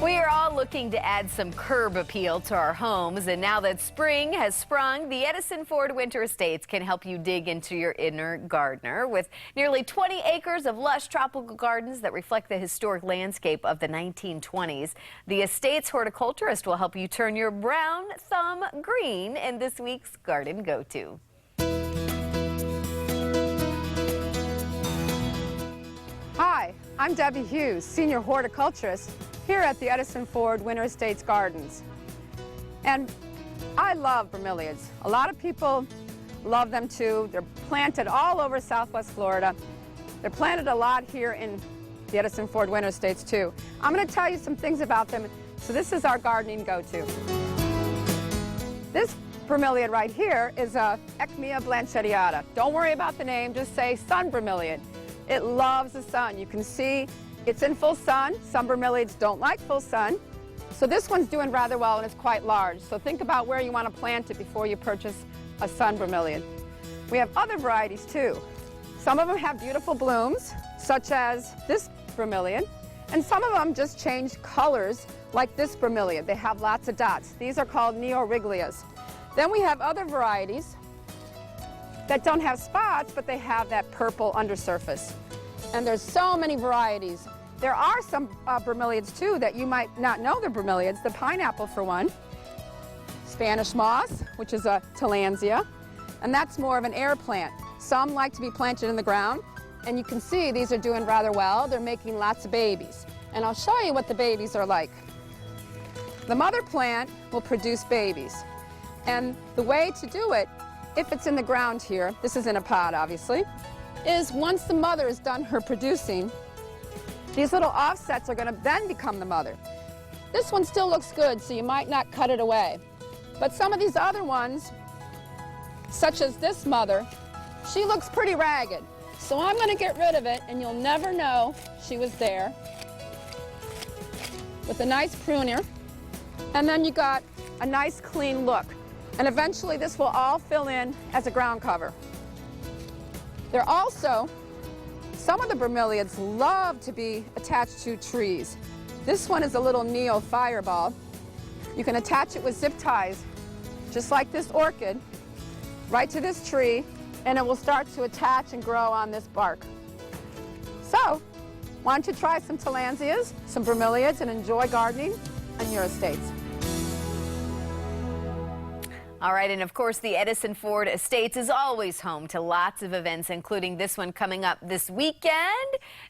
We are all looking to add some curb appeal to our homes, and now that spring has sprung, the Edison Ford Winter Estates can help you dig into your inner gardener. With nearly 20 acres of lush tropical gardens that reflect the historic landscape of the 1920s, the Estates horticulturist will help you turn your brown thumb green in this week's Garden Go-To. Hi, I'm Debbie Hughes, Senior Horticulturist here at the Edison Ford Winter Estates Gardens. And I love bromeliads. A lot of people love them too. They're planted all over Southwest Florida. They're planted a lot here in the Edison Ford Winter Estates too. I'm going to tell you some things about them. So this is our gardening go-to. This bromeliad right here is a Ecmia blanchetiata. Don't worry about the name, just say sun bromeliad. It loves the sun. You can see it's in full sun. Some bromeliads don't like full sun. So this one's doing rather well and it's quite large. So think about where you want to plant it before you purchase a sun bromeliad. We have other varieties too. Some of them have beautiful blooms, such as this bromeliad, and some of them just change colors, like this bromeliad. They have lots of dots. These are called neoriglias. Then we have other varieties that don't have spots, but they have that purple undersurface. And there's so many varieties. There are some bromeliads too that you might not know they're bromeliads. The pineapple for one. Spanish moss, which is a tillandsia, and that's more of an air plant. Some like to be planted in the ground, and you can see these are doing rather well. They're making lots of babies. And I'll show you what the babies are like. The mother plant will produce babies. And the way to do it, if it's in the ground here, this is in a pot obviously, is once the mother is done her producing, these little offsets are going to then become the mother. This one still looks good, so you might not cut it away. But some of these other ones, such as this mother, she looks pretty ragged. So I'm going to get rid of it, and you'll never know she was there. With a nice pruner, and then you got a nice clean look. And eventually this will all fill in as a ground cover. There are also, some of the bromeliads love to be attached to trees. This one is a little neo fireball. You can attach it with zip ties, just like this orchid, right to this tree, and it will start to attach and grow on this bark. So, why don't you try some tillandsias, some bromeliads, and enjoy gardening on your estates. All right, and of course, the Edison Ford Estates is always home to lots of events, including this one coming up this weekend.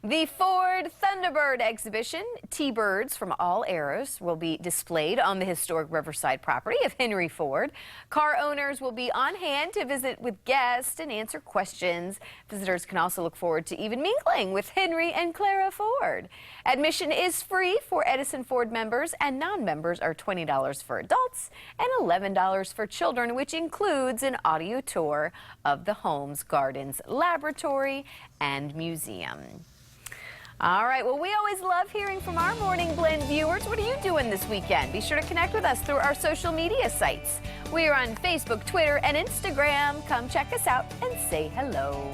The Ford Thunderbird exhibition. T-birds from all eras will be displayed on the historic Riverside property of Henry Ford. Car owners will be on hand to visit with guests and answer questions. Visitors can also look forward to even mingling with Henry and Clara Ford. Admission is free for Edison Ford members, and non-members are $20 for adults and $11 for children, which includes an audio tour of the homes, gardens, laboratory, and museum. All right, well, we always love hearing from our Morning Blend viewers. What are you doing this weekend? Be sure to connect with us through our social media sites. We are on Facebook, Twitter, and Instagram. Come check us out and say hello.